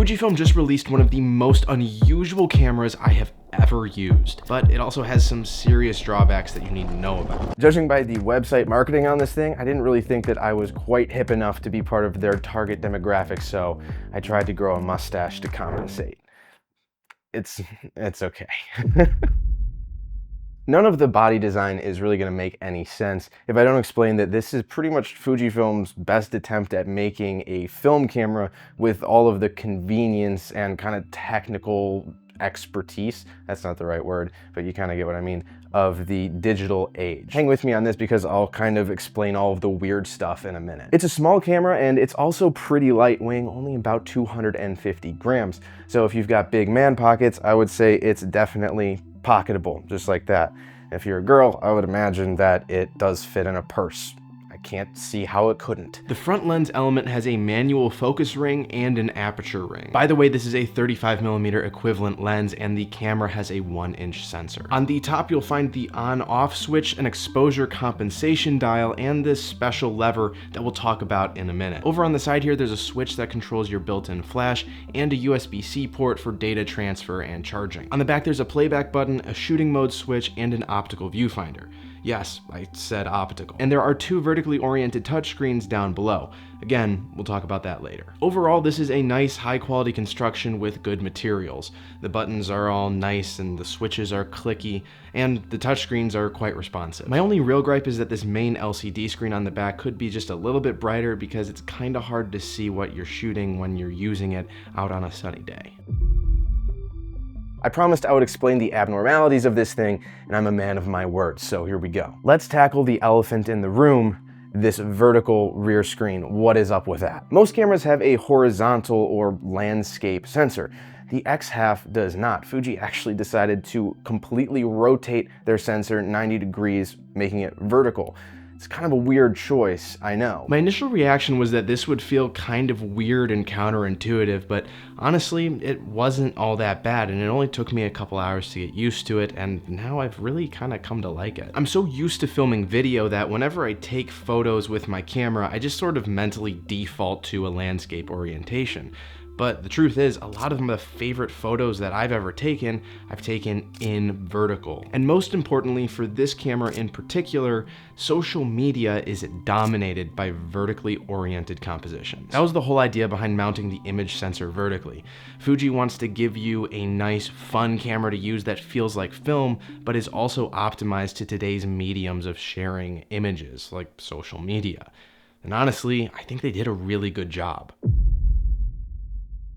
Fujifilm just released one of the most unusual cameras I have ever used, but it also has some serious drawbacks that you need to know about. Judging by the website marketing on this thing, I didn't really think that I was quite hip enough to be part of their target demographic, so I tried to grow a mustache to compensate. It's okay. None of the body design is really going to make any sense if I don't explain that this is pretty much Fujifilm's best attempt at making a film camera with all of the convenience and kind of technical expertise, that's not the right word, but you kind of get what I mean, of the digital age. Hang with me on this because I'll kind of explain all of the weird stuff in a minute. It's a small camera and it's also pretty light, weighing only about 250 grams. So if you've got big man pockets, I would say it's definitely pocketable, just like that. If you're a girl, I would imagine that it does fit in a purse. I can't see how it couldn't. The front lens element has a manual focus ring and an aperture ring. By the way, this is a 35mm equivalent lens and the camera has a 1-inch sensor. On the top, you'll find the on-off switch, an exposure compensation dial, and this special lever that we'll talk about in a minute. Over on the side here, there's a switch that controls your built-in flash and a USB-C port for data transfer and charging. On the back, there's a playback button, a shooting mode switch, and an optical viewfinder. Yes, I said optical. And there are two vertically oriented touchscreens down below. Again, we'll talk about that later. Overall, this is a nice, high-quality construction with good materials. The buttons are all nice and the switches are clicky, and the touchscreens are quite responsive. My only real gripe is that this main LCD screen on the back could be just a little bit brighter because it's kind of hard to see what you're shooting when you're using it out on a sunny day. I promised I would explain the abnormalities of this thing, and I'm a man of my words, so here we go. Let's tackle the elephant in the room, this vertical rear screen. What is up with that? Most cameras have a horizontal or landscape sensor. The X Half does not. Fuji actually decided to completely rotate their sensor 90 degrees, making it vertical. It's kind of a weird choice, I know. My initial reaction was that this would feel kind of weird and counterintuitive, but honestly, it wasn't all that bad, and it only took me a couple hours to get used to it, and now I've really kind of come to like it. I'm so used to filming video that whenever I take photos with my camera, I just sort of mentally default to a landscape orientation. But the truth is, a lot of the favorite photos that I've ever taken, I've taken in vertical. And most importantly, for this camera in particular, social media is dominated by vertically oriented compositions. That was the whole idea behind mounting the image sensor vertically. Fuji wants to give you a nice, fun camera to use that feels like film, but is also optimized to today's mediums of sharing images, like social media. And honestly, I think they did a really good job.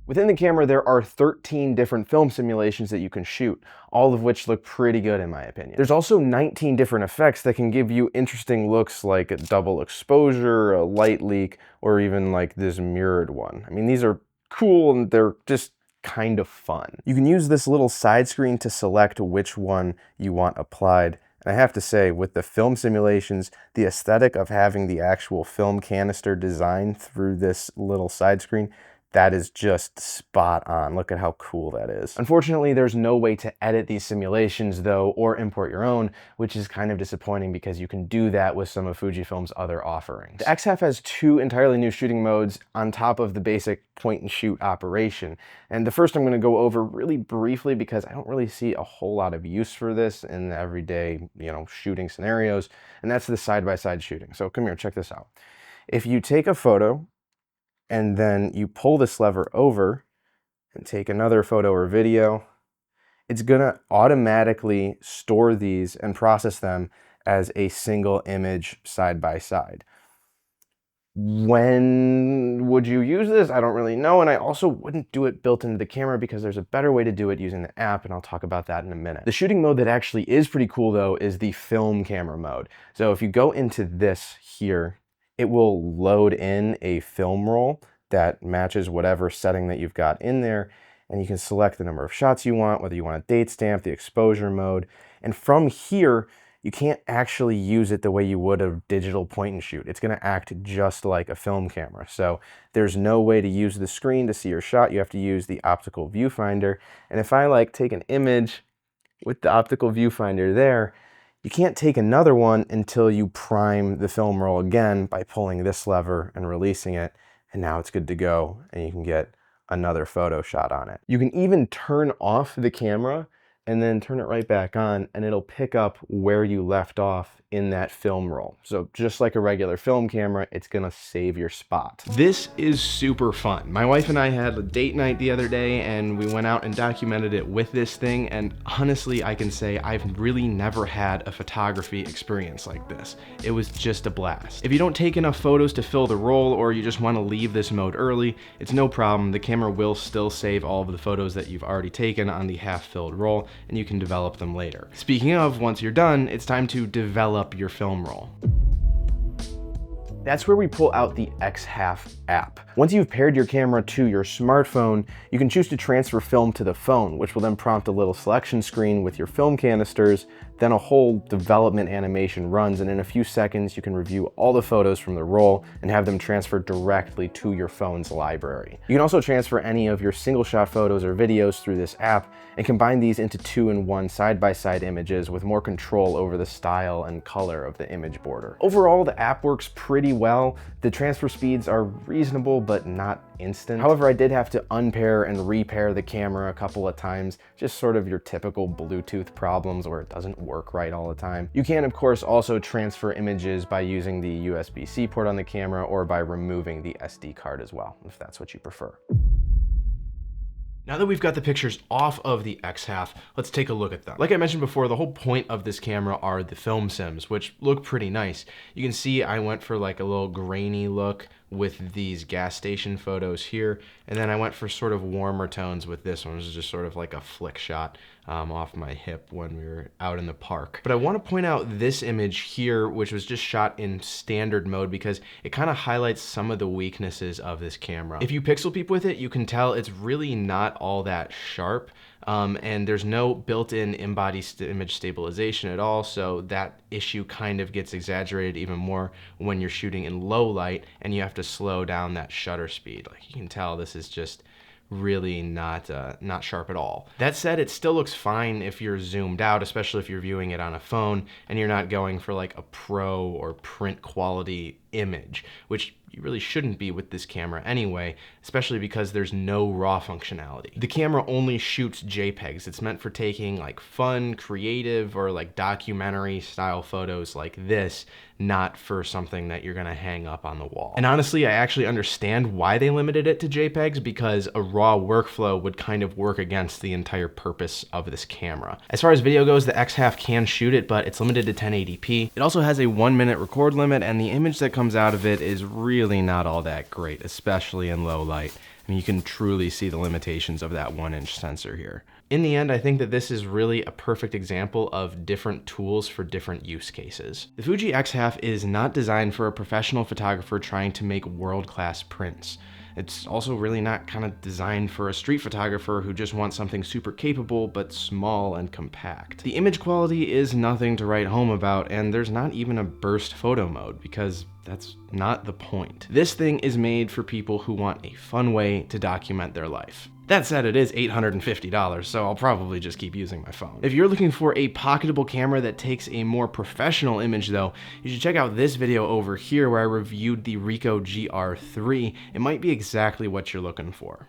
Within the camera, there are 13 different film simulations that you can shoot, all of which look pretty good in my opinion. There's also 19 different effects that can give you interesting looks like a double exposure, a light leak, or even like this mirrored one. I mean, these are cool and they're just kind of fun. You can use this little side screen to select which one you want applied. And I have to say, with the film simulations, the aesthetic of having the actual film canister designed through this little side screen, that is just spot on. Look at how cool that is. Unfortunately, there's no way to edit these simulations though, or import your own, which is kind of disappointing because you can do that with some of Fujifilm's other offerings. The X Half has two entirely new shooting modes on top of the basic point and shoot operation. And the first I'm gonna go over really briefly because I don't really see a whole lot of use for this in the everyday, shooting scenarios, and that's the side-by-side shooting. So come here, check this out. If you take a photo, and then you pull this lever over and take another photo or video, it's gonna automatically store these and process them as a single image side by side. When would you use this? I don't really know, and I also wouldn't do it built into the camera because there's a better way to do it using the app, and I'll talk about that in a minute. The shooting mode that actually is pretty cool though is the film camera mode. So if you go into this here, it will load in a film roll that matches whatever setting that you've got in there, and you can select the number of shots you want, whether you want a date stamp, the exposure mode, and from here, you can't actually use it the way you would a digital point and shoot. It's gonna act just like a film camera. So there's no way to use the screen to see your shot. You have to use the optical viewfinder, and if I take an image with the optical viewfinder there, you can't take another one until you prime the film roll again by pulling this lever and releasing it, and now it's good to go, and you can get another photo shot on it. You can even turn off the camera and then turn it right back on, and it'll pick up where you left off in that film roll. So just like a regular film camera, it's gonna save your spot. This is super fun. My wife and I had a date night the other day, and we went out and documented it with this thing, and honestly, I can say I've really never had a photography experience like this. It was just a blast. If you don't take enough photos to fill the roll, or you just wanna leave this mode early, it's no problem. The camera will still save all of the photos that you've already taken on the half-filled roll, and you can develop them later. Speaking of, once you're done, it's time to develop your film roll. That's where we pull out the X Half app. Once you've paired your camera to your smartphone, you can choose to transfer film to the phone, which will then prompt a little selection screen with your film canisters. Then a whole development animation runs, and in a few seconds, you can review all the photos from the roll and have them transferred directly to your phone's library. You can also transfer any of your single shot photos or videos through this app and combine these into 2-in-1 side-by-side images with more control over the style and color of the image border. Overall, the app works pretty well. The transfer speeds are reasonable, but not instant. However, I did have to unpair and repair the camera a couple of times, just sort of your typical Bluetooth problems where it doesn't work right all the time. You can, of course, also transfer images by using the USB-C port on the camera or by removing the SD card as well, if that's what you prefer. Now that we've got the pictures off of the X Half, let's take a look at them. Like I mentioned before, the whole point of this camera are the film sims, which look pretty nice. You can see I went for like a little grainy look with these gas station photos here, and then I went for sort of warmer tones with this one. It was just sort of like a flick shot off my hip when we were out in the park. But I want to point out this image here, which was just shot in standard mode, because it kind of highlights some of the weaknesses of this camera. If you pixel peep with it, you can tell it's really not all that sharp. And there's no built-in image stabilization at all, so that issue kind of gets exaggerated even more when you're shooting in low light and you have to slow down that shutter speed. Like, you can tell this is just really not sharp at all. That said, it still looks fine if you're zoomed out, especially if you're viewing it on a phone and you're not going for like a pro or print quality image, which you really shouldn't be with this camera anyway, especially because there's no RAW functionality. The camera only shoots JPEGs. It's meant for taking like fun, creative, or like documentary style photos like this, not for something that you're gonna hang up on the wall. And honestly, I actually understand why they limited it to JPEGs, because a RAW workflow would kind of work against the entire purpose of this camera. As far as video goes, the X Half can shoot it, but it's limited to 1080p. It also has a 1-minute record limit, and the image that comes out of it is really not all that great, especially in low light. I mean, you can truly see the limitations of that 1-inch sensor here. In the end, I think that this is really a perfect example of different tools for different use cases. The Fuji X Half is not designed for a professional photographer trying to make world-class prints. It's also really not kind of designed for a street photographer who just wants something super capable but small and compact. The image quality is nothing to write home about, and there's not even a burst photo mode, because that's not the point. This thing is made for people who want a fun way to document their life. That said, it is $850, so I'll probably just keep using my phone. If you're looking for a pocketable camera that takes a more professional image though, you should check out this video over here where I reviewed the Ricoh GR3. It might be exactly what you're looking for.